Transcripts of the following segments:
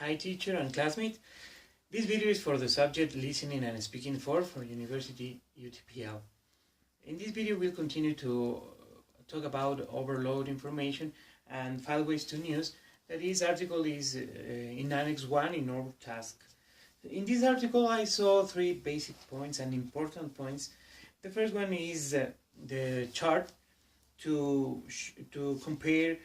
Hi teacher and classmate. This video is for the subject Listening and Speaking for University UTPL. In this video we'll continue to talk about overload information and fileways to news. This article is in Annex 1 in our task. In this article I saw three basic points and important points. The first one is the chart to compare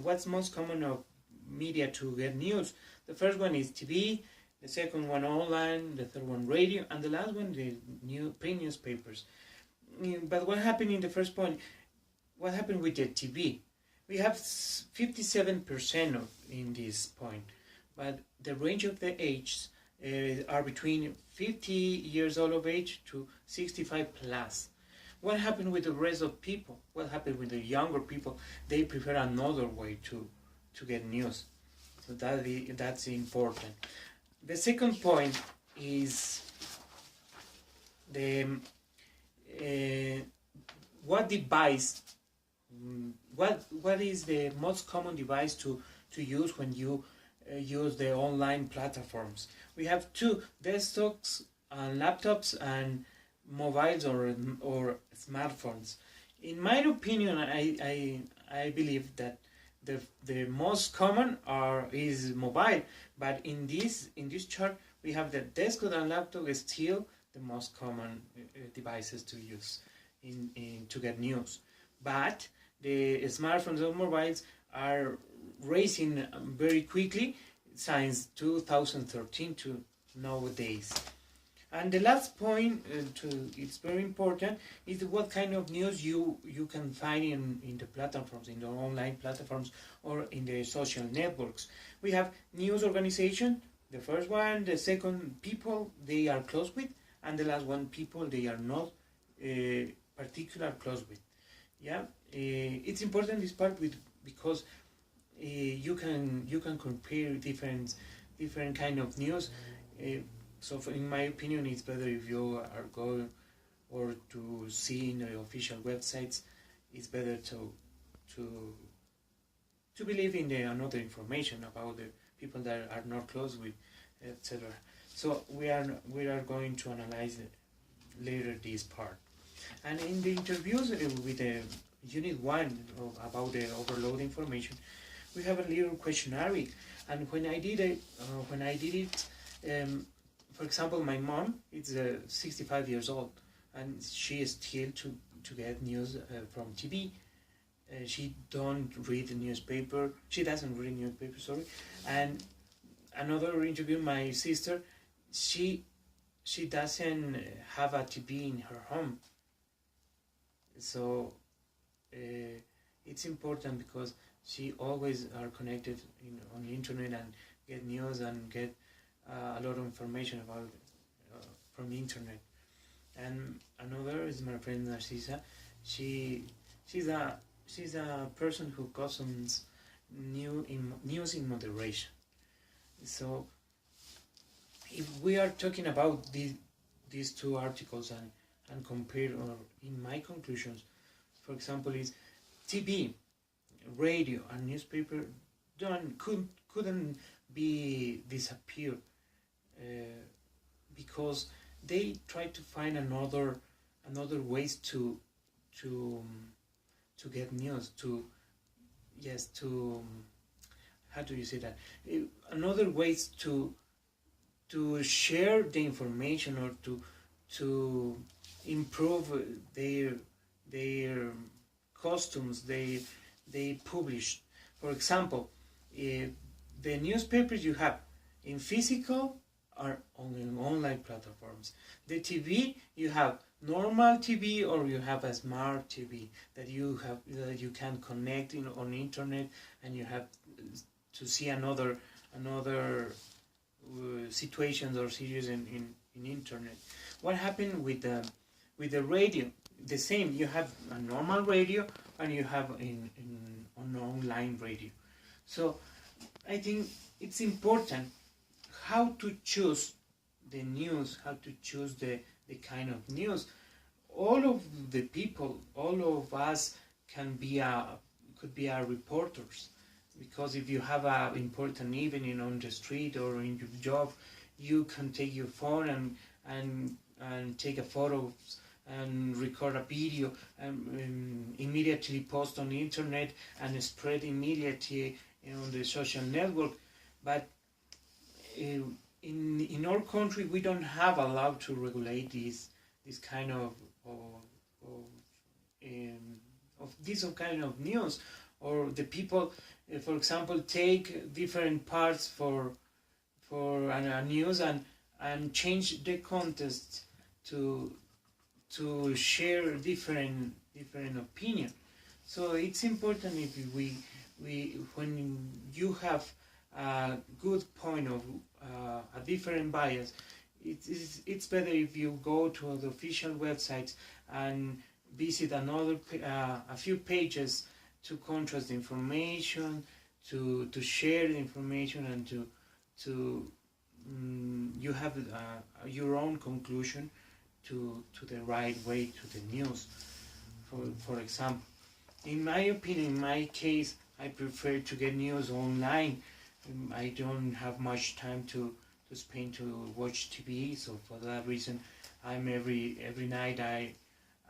what's most common of media to get news. The first one is TV, the second one online, the third one radio, and the last one the print newspapers. But what happened in the first point? What happened with the TV? We have 57% in this point, but the range of the ages are between 50 years old of age to 65 plus. What happened with the rest of people? What happened with the younger people? They prefer another way to get news. So that's important. The second point is the what device, what is the most common device to use when you use the online platforms. We have two: desktops and laptops and mobiles or smartphones. In my opinion, I believe that the most common is mobile, but in this chart we have the desktop and laptop is still the most common devices to use to get news. But the smartphones or mobiles are rising very quickly since 2013 to nowadays. And the last point, it's very important, is what kind of news you can find in the platforms, in the online platforms or in the social networks. We have news organization, the first one, the second people they are close with, and the last one people they are not particular close with. Yeah, it's important this part because you can compare different kind of news. So in my opinion, it's better if you are going or to see in the official websites. It's better to believe in the another information about the people that are not close with, etc. So we are going to analyze later this part. And in the interviews with the Unit 1 about the overload information, we have a little questionnaire. And when I did it, for example, my mom is 65 years old, and she is still to get news from TV. She don't read the newspaper. She doesn't read newspaper, sorry. And another interview, my sister, she doesn't have a TV in her home. So it's important because she always are connected on the internet and get news and get a lot of information about from the internet. And another is my friend Narcisa. She's a person who consumes news in moderation. So if we are talking about these two articles and compare, or in my conclusions, for example, is TV, radio, and newspaper couldn't be disappear. Because they try to find another ways to get news, how do you say that, another ways to share the information or to improve their costumes they publish. For example, the newspapers you have in physical are only on online platforms. The TV, you have normal TV or you have a smart TV that you can connect on internet, and you have to see another situations or series in internet. What happened with the radio? The same. You have a normal radio and you have an online radio. So I think it's important how to choose the news, how to choose the kind of news. All of the people, all of us could be our reporters. because if you have an important evening on the street or in your job, you can take your phone and take a photo and record a video and immediately post on the internet and spread immediately on the social network. But in our country, we don't have a law to regulate this kind of this kind of news, or the people, for example, take different parts for a news and change the context to share different opinion. So it's important if we when you have a good point of a different bias, it's better if you go to the official websites and visit a few pages to contrast the information, to share the information, and to you have your own conclusion to the right way to the news. For example, in my opinion, in my case, I prefer to get news online. I don't have much time to spend to watch TV, so for that reason, I'm every night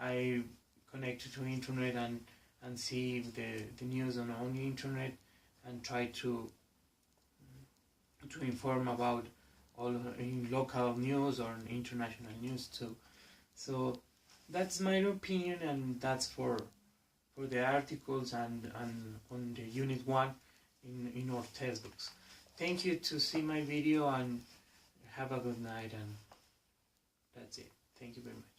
I connect to internet and see the news on the internet and try to inform about all in local news or international news too. So that's my opinion, and that's for the articles and on the Unit 1 in our textbooks. Thank you to see my video, and have a good night, and that's it. Thank you very much.